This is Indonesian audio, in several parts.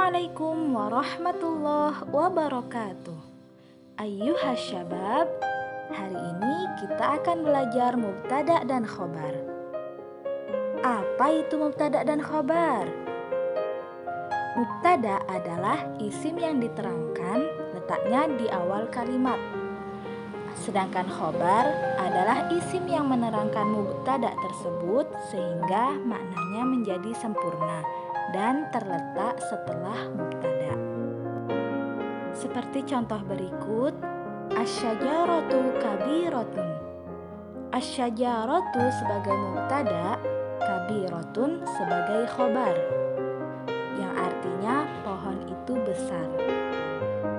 Assalamualaikum warahmatullahi wabarakatuh. Ayyuhas syabab, hari ini kita akan belajar mubtada dan khobar. Apa itu mubtada dan khobar? Mubtada adalah isim yang diterangkan letaknya di awal kalimat. Sedangkan khobar adalah isim yang menerangkan mubtada tersebut sehingga maknanya menjadi sempurna dan terletak setelah mubtada. Seperti contoh berikut, asy-syajaratu kabiratun. Asy-syajaratu sebagai mubtada, kabiratun sebagai khobar, yang artinya pohon itu besar.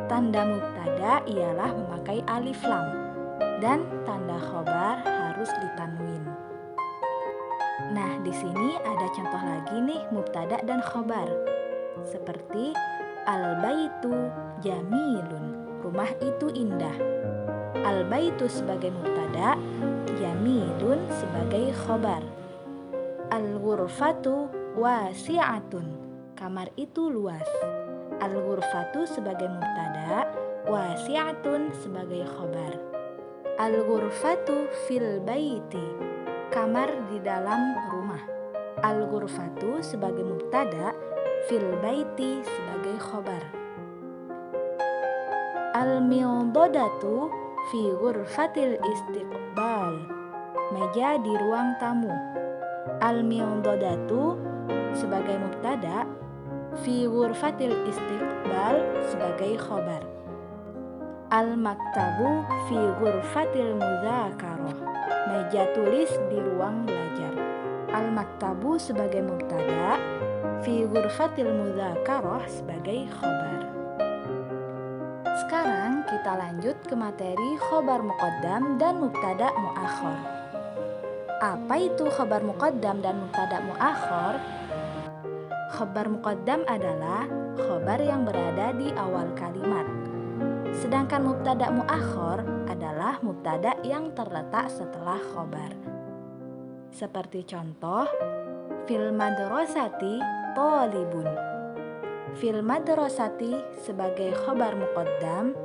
Tanda mubtada ialah memakai alif lam dan tanda khobar harus ditanwin. Nah, di sini ada contoh lagi nih mubtada dan khobar. Seperti al-baitu jamilun, rumah itu indah. Al-baitu sebagai mubtada, jamilun sebagai khobar. Al-ghurfatu wasi'atun, kamar itu luas. Al-ghurfatu sebagai mubtada, wasi'atun sebagai khobar. Al-ghurfatu fil baiti, kamar di dalam rumah. Al-ghurfatu sebagai mubtada, fil baiti sebagai khobar. Al-mi'dadatu fi ghurfatil istiqbal, meja di ruang tamu. Al-mi'dadatu sebagai mubtada, fi ghurfatil istiqbal sebagai khobar. Al-maktabu fi ghurfatil mudzakarah, meja tulis di ruang belajar. Al-maktabu sebagai mubtada, fi ghurfatil mudzakarah sebagai khobar. Sekarang kita lanjut ke materi khobar muqaddam dan mubtada muakhar. Apa itu khobar muqaddam dan mubtada muakhar? Khobar muqaddam adalah khobar yang berada di awal kalimat. Sedangkan mubtada muakhar adalah mubtada yang terletak setelah khobar. Seperti contoh, fil madrasati thalibun. Fil madrasati sebagai khobar muqaddam,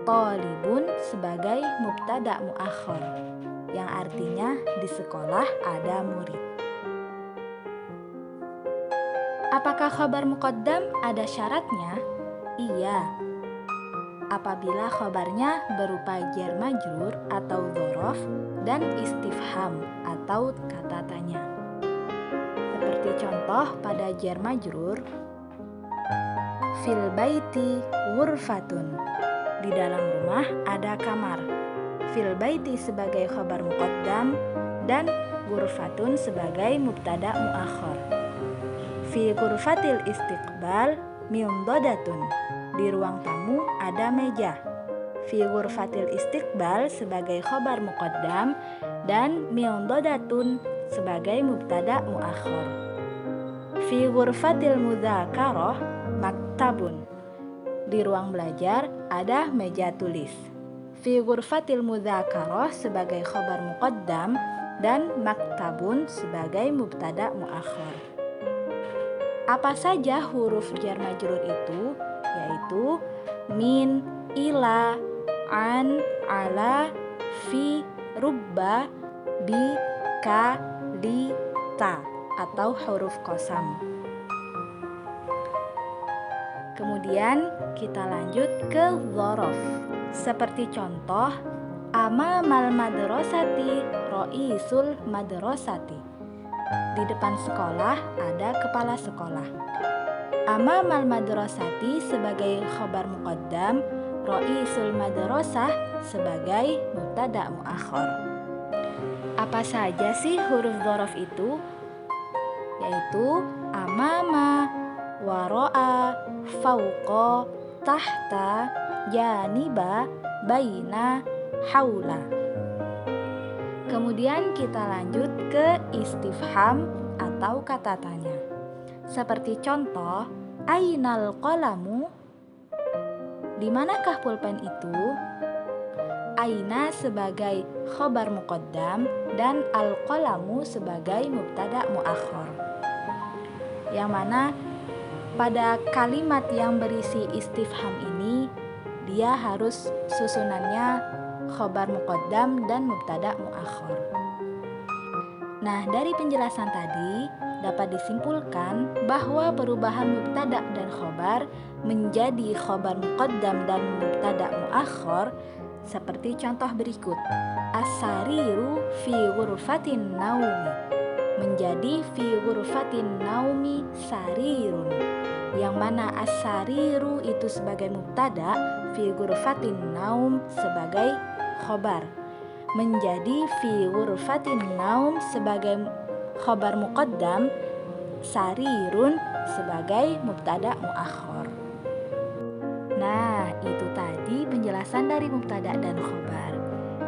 thalibun sebagai mubtada muakhar, yang artinya di sekolah ada murid. Apakah khobar muqaddam ada syaratnya? Iya. Apabila khobarnya berupa jar majrur atau dzaraf dan istifham atau kata tanya. Seperti contoh pada jar majrur, fil baiti ghurfatun, di dalam rumah ada kamar. Fil baiti sebagai khobar muqaddam dan ghurfatun sebagai mubtada muakhar. Fi ghurfatil istiqbal mi'dadatun, di ruang tamu ada meja. Fi ghurfatil istiqbal sebagai khobar muqaddam dan mi'dadatun sebagai mubtada muakhar. Fi ghurfatil mudzakarah maktabun, di ruang belajar ada meja tulis. Fi ghurfatil mudzakarah sebagai khobar muqaddam dan maktabun sebagai mubtada muakhar. Apa saja huruf jar majrur itu? Yaitu min, ila, an, ala, fi, rubba, bi, ka, li, ta, atau huruf qasam. Kemudian kita lanjut ke dzaraf. Seperti contoh, amamal madrasati ra'isul madrasati. Di depan sekolah ada kepala sekolah. Amamal madrasati sebagai khobar muqaddam, ra'isul madrasah sebagai mubtada muakhar. Apa saja sih huruf dzaraf itu? Yaitu amama, wara'a, fauqa, tahta, janiba, baina, haula. Kemudian kita lanjut ke istifham atau kata tanya. Seperti contoh, ainal qalamu, di manakah pulpen itu? Aina sebagai khobar muqaddam dan al-qalamu sebagai mubtada muakhar. Yang mana pada kalimat yang berisi istifham ini, dia harus susunannya khobar muqaddam dan mubtada muakhar. Nah, dari penjelasan tadi dapat disimpulkan bahwa perubahan mubtada dan khobar menjadi khobar muqaddam dan mubtada muakhar seperti contoh berikut. As-sariru fi ghurfatin naumi menjadi fi ghurfatin naumi sarirun, yang mana as-sariru itu sebagai mubtada, fi ghurfatin naum sebagai khobar, menjadi fi ghurfatin naum sebagai khobar muqaddam, sarirun sebagai mubtada muakhar. Nah, itu tadi penjelasan dari mubtada dan khobar.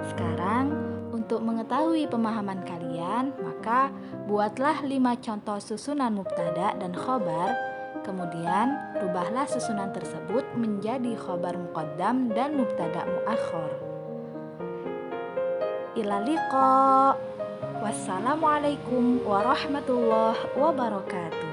Sekarang, untuk mengetahui pemahaman kalian, maka buatlah 5 contoh susunan mubtada dan khobar, kemudian rubahlah susunan tersebut menjadi khobar muqaddam dan mubtada muakhar. Ila liqa. Wassalamualaikum warahmatullahi wabarakatuh.